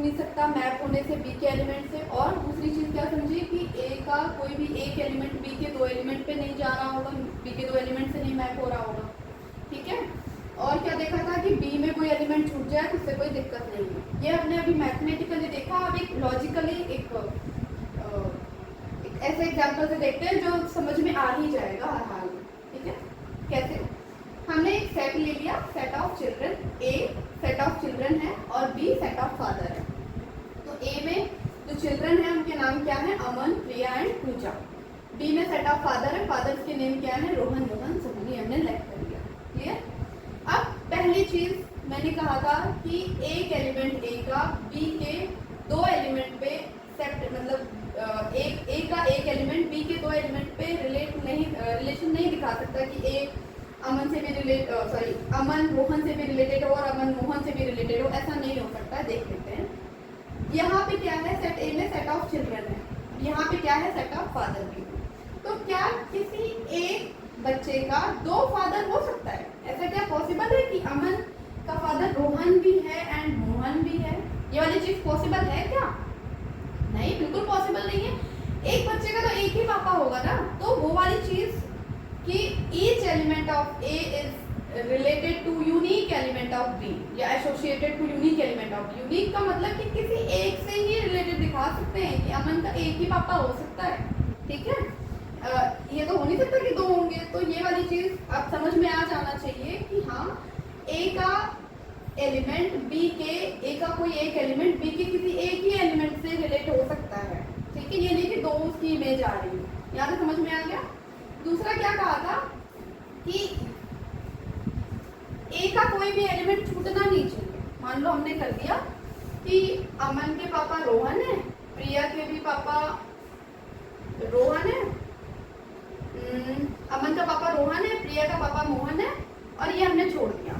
नहीं सकता मैप होने से बी के एलिमेंट से। और दूसरी चीज़ क्या समझिए कि ए का कोई भी एक एलिमेंट बी के दो एलिमेंट पे नहीं जा रहा होगा, बी के दो एलिमेंट से नहीं मैप हो रहा होगा, ठीक है। और क्या देखा था कि बी में कोई एलिमेंट छूट जाए तो उससे कोई दिक्कत नहीं है। ये हमने अभी मैथमेटिकली देखा। अब एक लॉजिकली एक ऐसे एग्जाम्पल से देखते हैं जो समझ में आ ही जाएगा हर हाल में, ठीक है। कैसे? हमने एक सेट ले लिया, set of children. A set of children है और बी सेट ऑफ फादर है। तो ए में जो चिल्ड्रन है उनके नाम क्या है? अमन, प्रिया एंड पूजा। बी में सेट ऑफ फादर है, फादर्स के नेम क्या है? रोहन, रोहन, सुमनी। हमने लेफ्ट कर दिया। क्लियर? अब पहली चीज मैंने कहा था कि एक एलिमेंट ए का बी के दो एलिमेंट पे सेट, मतलब ए का एक एलिमेंट बी के दो एलिमेंट पे रिलेशन नहीं दिखा सकता कि ए अमन से भी अमन रोहन से भी रिलेटेड हो और अमन मोहन से भी रिलेटेड हो, ऐसा नहीं हो सकता। देख लेते हैं। यहाँ पे क्या है? सेट ए में सेट ऑफ चिल्ड्रन है, यहाँ पे क्या है? सेट ऑफ फादर भी। तो क्या किसी एक बच्चे का दो फादर हो सकता है? ऐसा क्या पॉसिबल है कि अमन का फादर रोहन भी है एंड मोहन भी है? ये वाली चीज पॉसिबल है क्या? नहीं, बिल्कुल पॉसिबल नहीं है। एक बच्चे का तो एक ही पापा होगा ना। तो वो वाली चीज कि each element of A is related to unique element of B या associated to unique element of B। unique का मतलब कि किसी एक से ही रिलेटेड दिखा सकते हैं कि अमन का एक ही पापा हो सकता है, ठीक है। ये तो हो नहीं सकता कि दो होंगे। तो ये वाली चीज अब समझ में आ जाना चाहिए कि हाँ, ए का एलिमेंट बी के, ए का कोई एक एलिमेंट बी के किसी एक ही एलिमेंट से रिलेट हो सकता है, ठीक है। ये नहीं कि दो उसकी इमेज आ रही है। यहाँ पे समझ में आ गया। दूसरा क्या कहा था कि ए का कोई भी एलिमेंट छूटना नहीं चाहिए। मान लो हमने कर दिया कि अमन के पापा रोहन है, प्रिया के भी पापा रोहन है, अमन का पापा रोहन है, प्रिया का पापा मोहन है, और ये हमने छोड़ दिया।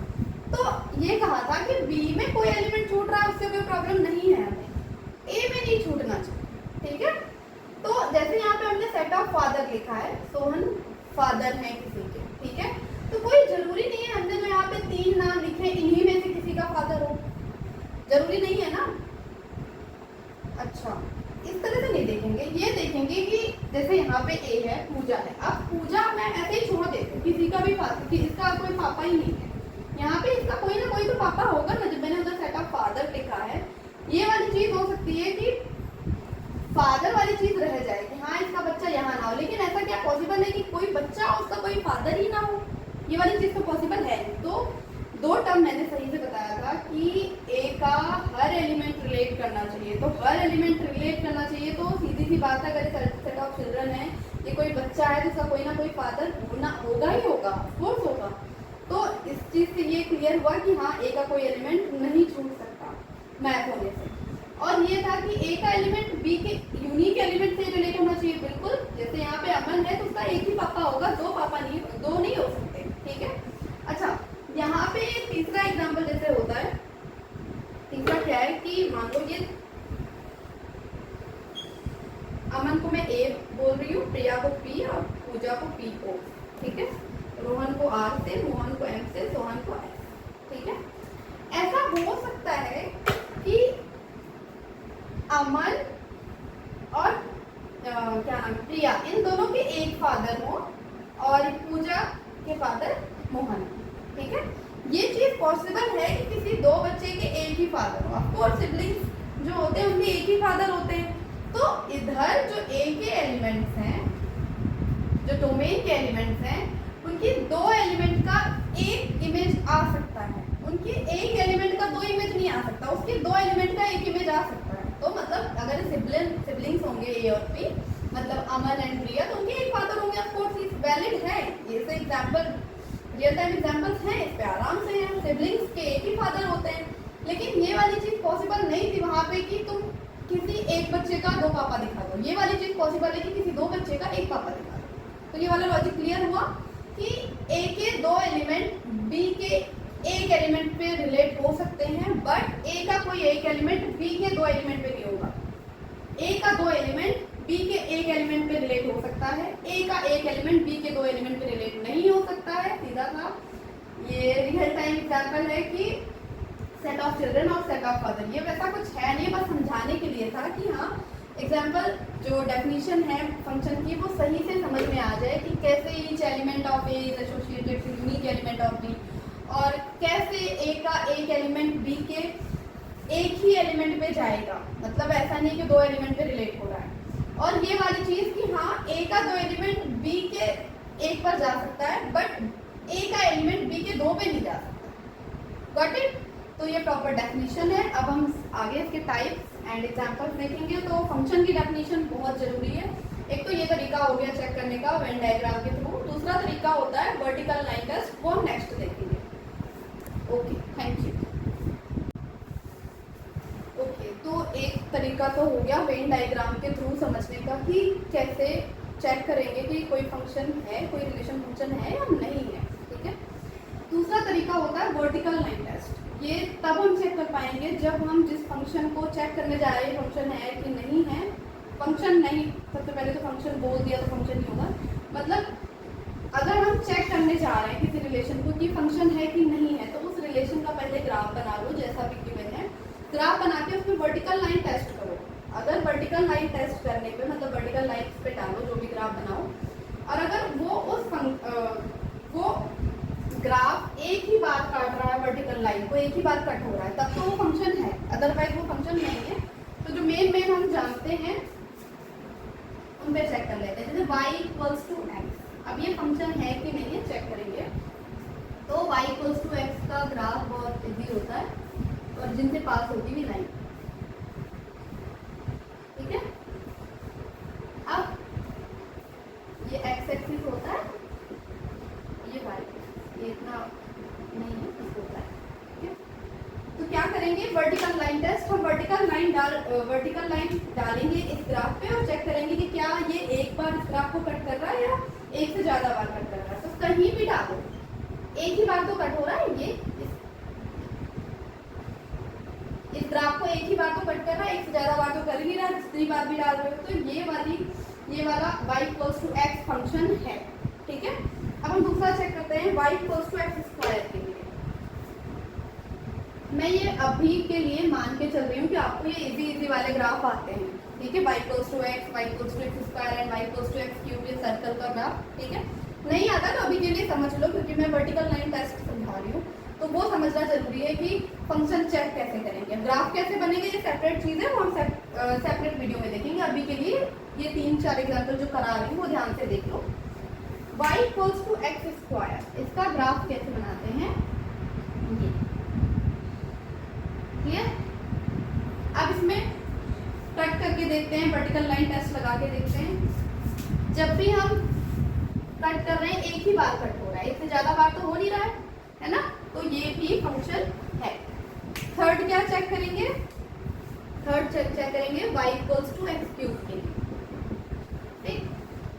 तो ये कहा था कि बी में कोई एलिमेंट छूट रहा है उससे कोई प्रॉब्लम नहीं है, हमें ए में नहीं छूटना चाहिए, ठीक है। तो जैसे यहाँ पे हमने सेट ऑफ फादर लिखा है, सोहन फादर है किसी के, ठीक है। तो कोई जरूरी नहीं है हमने जो यहाँ पे तीन नाम लिखे इन्हीं में से किसी का फादर हो, जरूरी नहीं है ना। अच्छा, इस तरह से नहीं देखेंगे, ये देखेंगे कि जैसे यहाँ पे ए है, पूजा है। अब पूजा मैं ऐसे ही छोड़ देती हूँ, किसी का भी फादर, इसका कोई पापा ही नहीं है। यहाँ पे इसका कोई ना कोई तो पापा होगा ना, जब मैंने उधर सेट ऑफ फादर लिखा है। ये वाली चीज हो सकती है कि फादर वाली चीज रह जाए कि हाँ इसका बच्चा यहाँ ना हो, लेकिन ऐसा क्या पॉसिबल है कि कोई बच्चा उसका कोई फादर ही ना हो? ये वाली चीज तो पॉसिबल है। तो दो टर्म मैंने सही से बताया था कि ए का हर एलिमेंट रिलेट करना चाहिए। तो हर एलिमेंट रिलेट करना चाहिए, तो सीधी सी बात है, अगर सेट ऑफ चिल्ड्रन है, ये कोई बच्चा है, तो उसका कोई ना कोई फादर होगा ही होगा, ऑफकोर्स होगा। तो इस चीज से ये क्लियर हुआ कि हाँ ए का कोई एलिमेंट नहीं छूट सकता मैप होने से। और ये था कि ए का एलिमेंट बी के यूनिक एलिमेंट से रिलेट होना चाहिए, बिल्कुल। जैसे यहाँ पे अमन है तो उसका एक ही पापा होगा, दो पापा नहीं, दो नहीं हो सकते, ठीक है। अच्छा, यहाँ पे तीसरा एग्जांपल जैसे होता है, तीसरा क्या है कि मान लो ये अमन को मैं ए बोल रही हूँ, प्रिया को पी और पूजा को पी ओ, ठीक है। रोहन को आर से, मोहन को एम से, सोहन को एस, ठीक है। ऐसा हो सकता है कि अमन और क्या नाम, प्रिया, इन दोनों के एक फादर हो और पूजा के फादर मोहन, ठीक है। ये चीज पॉसिबल है कि किसी दो बच्चे के एक ही फादर हो। ऑफ कोर्स सिबलिंग्स जो होते हैं उनके एक ही फादर होते हैं। तो इधर जो ए के एलिमेंट्स हैं, जो डोमेन के एलिमेंट्स हैं, उनकी दो एलिमेंट का एक इमेज आ सकता है। उनके एक एलिमेंट का दो इमेज नहीं आ सकता, उसके दो एलिमेंट का एक इमेज आ सकता है। तो मतलब अगर सिबलिंग्स होंगे ए और पी, मतलब अमन एंड प्रिया, तो उनके एक फादर होंगे। ऑफ कोर्स ये वैलिड है, ये से एग्जांपल रियल टाइम एग्जांपल्स हैं, इस पे आराम से हैं। सिबलिंग्स के एक ही फादर होते हैं। लेकिन ये वाली चीज पॉसिबल नहीं थी वहां पे कि तुम किसी एक बच्चे का दो पापा दिखा दो। ये वाली चीज पॉसिबल है कि किसी दो बच्चे का एक पापा दिखा दो। तो ये वाला लॉजिक क्लियर हुआ कि ए के दो एलिमेंट बी के एक एलिमेंट पे रिलेट हो सकते हैं, बट ए का कोई एक एलिमेंट बी के दो एलिमेंट पे नहीं होगा। ए का दो एलिमेंट बी के एक एलिमेंट पे रिलेट हो सकता है, ए का एक एलिमेंट बी के दो एलिमेंट पे रिलेट नहीं हो सकता है। सीधा सा ये रियल टाइम एग्जांपल है कि सेट ऑफ चिल्ड्रन और सेट ऑफ फादर। ये वैसा कुछ है नहीं, बस समझाने के लिए था कि हाँ एग्जाम्पल जो डेफिनेशन है फंक्शन की वो सही से समझ में आ जाए कि कैसे each element of A is associated to unique element of B, और कैसे ए का एक एलिमेंट बी के एक ही एलिमेंट पे जाएगा, मतलब ऐसा नहीं कि दो एलिमेंट पे रिलेट हो रहा है। और ये वाली चीज कि हाँ ए का दो एलिमेंट बी के एक पर जा सकता है बट ए का एलिमेंट बी के दो पे नहीं जा सकता। Got it? तो ये प्रॉपर डेफिनेशन है। अब हम आगे इसके टाइप्स एंड एग्जाम्पल्स देखेंगे। तो फंक्शन की डेफिनेशन बहुत जरूरी है। एक तो ये तरीका हो गया चेक करने का वेन डायग्राम के थ्रू, दूसरा तरीका होता है वर्टिकल लाइन टेस्ट, वो हम नेक्स्ट देखेंगे। Okay, thank you. ओके, तो एक तरीका तो हो गया वेन डायग्राम के थ्रू समझने का कि कैसे चेक करेंगे कि कोई फंक्शन है, कोई रिलेशन फंक्शन है या नहीं है। ठीक है, दूसरा तरीका होता है वर्टिकल लाइन टेस्ट। ये तब हम चेक कर पाएंगे जब हम जिस फंक्शन को चेक करने जा रहे हैं फंक्शन है कि नहीं है। फंक्शन नहीं, सबसे पहले तो फंक्शन बोल दिया तो फंक्शन नहीं होगा। मतलब अगर हम चेक करने जा रहे हैं किसी रिलेशन को कि फंक्शन है कि नहीं है, तो उस रिलेशन का पहले ग्राफ बना लो जैसा भी गिवन है। ग्राफ बना के उसमें वर्टिकल लाइन टेस्ट करो। अगर वर्टिकल लाइन टेस्ट करने पे मतलब वर्टिकल लाइन पे डालो जो भी ग्राफ बनाओ, और अगर वो ग्राफ एक ही बार काट रहा है, वर्टिकल लाइन को एक ही बार कट हो रहा है, तब तो वो फंक्शन है, अदरवाइज वो फंक्शन नहीं है। तो जो मेन हम जानते हैं उन पे चेक कर लेते हैं। जैसे y इक्वल्स टू एक्स, अब ये फंक्शन है कि नहीं है चेक करेंगे। तो y इक्वल्स टू एक्स का ग्राफ बहुत इजी होता है और जिनसे पास होती भी लाइन। ठीक है, अब ये एक्स एक्सिस होता है, ये y, ये इतना नहीं है इस होता है। ठीक है, तो क्या करेंगे वर्टिकल लाइन टेस्ट। हम वर्टिकल लाइन डालेंगे इस ग्राफ पे और चेक करेंगे कि क्या ये एक बार इस ग्राफ को कट कर रहा है या एक से ज्यादा बार कट कर रहा है। तो कहीं भी डालो, एक ही बार तो कट हो रहा है, ये इस ग्राफ को एक ही बार तो कट कर रहा है, एक से ज्यादा बार तो कर ही नहीं रहा, जितनी बार भी डाल रहे हो। तो ये वाला y equals to x function है। ठीक है, अब हम दूसरा चेक करते हैं y equals to x square के लिए। मैं ये अभी के लिए मान के चल रही हूँ कि आपको ये इजी वाले ग्राफ आते हैं। ठीक है, y equals to x, y equals to x square and y equals to x cube, ये सर्कल का ग्राफ। ठीक है, नहीं आता तो अभी के लिए समझ लो, क्योंकि मैं वर्टिकल लाइन टेस्ट समझा रही हूँ तो वो समझना जरूरी है कि फंक्शन चेक कैसे करेंगे, ग्राफ कैसे बनेंगे, ये सेपरेट चीज़ है, वो हम सेपरेट वीडियो में देखेंगे। अभी के लिए ये 3-4 एग्जाम्पल जो करा रही हूँ वो ध्यान से देख लो। y equals to x square, इसका ग्राफ कैसे बनाते हैं ये। क्लियर? अब इसमें कट करके देखते हैं, वर्टिकल लाइन टेस्ट लगा के देखते हैं। जब भी हम कट कर रहे हैं एक ही बार कट हो रहा है, एक से ज्यादा बार तो हो नहीं रहा है ना, तो ये भी फंक्शन है। थर्ड क्या चेक करेंगे, थर्ड चेक करेंगे y equals to x cube के लिए। ठीक,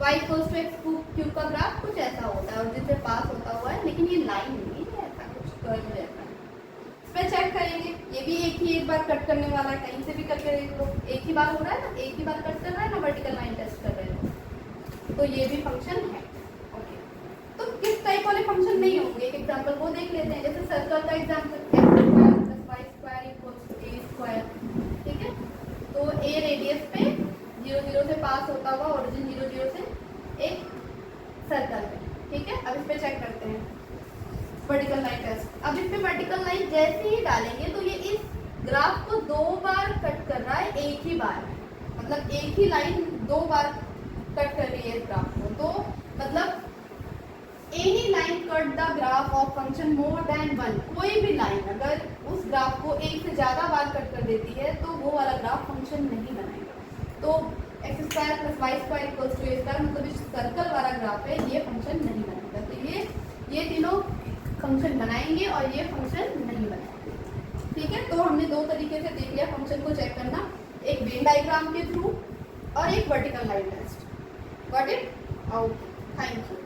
y equals to x cube का ग्राफ कुछ ऐसा होता है और जिससे पास होता हुआ है, लेकिन ये लाइन नहीं है, ऐसा कुछ कर्व रहता है। इस पर चेक करेंगे, ये भी एक बार कट करने वाला है, कहीं से भी करके देख लो, एक ही बार हो रहा है ना, एक ही बार कट कर रहा है ना, वर्टिकल लाइन टेस्ट कर रहे हो, तो ये भी फंक्शन है। ओके, तो किस टाइप वाले फंक्शन नहीं होंगे, एक एग्जांपल वो देख लेते हैं। जैसे सर्कल का एग्जांपल, ठीक है, तो a रेडियस पे 0 0 से पास होता हुआ ओरिजिन 0 0 से एक सर्कल पे। ठीक है, अब इस पे चेक करते हैं वर्टिकल लाइन टेस्ट। अब इस पे वर्टिकल लाइन जैसे ही डालेंगे तो ये इस ग्राफ को 2 बार कट कर रहा है, एक ही बार, मतलब एक ही लाइन 2 बार कट कर रही है इस ग्राफ को। तो मतलब any line cut the graph of function more than 1, कोई भी लाइन अगर उस ग्राफ को एक से ज्यादा बार कट कर देती है तो वो वाला ग्राफ फंक्शन नहीं बनाएगा। तो x square plus y square equals to a square, मतलब इस सर्कल वाला ग्राफ है, ये फंक्शन नहीं बनाएगा। तो ये तीनों फंक्शन बनाएंगे और ये फंक्शन नहीं बनाएंगे। ठीक है, तो हमने 2 तरीके से देख लिया फंक्शन को चेक करना, एक वेन डायग्राम के थ्रू और एक vertical line test. Got it? Okay, thank you.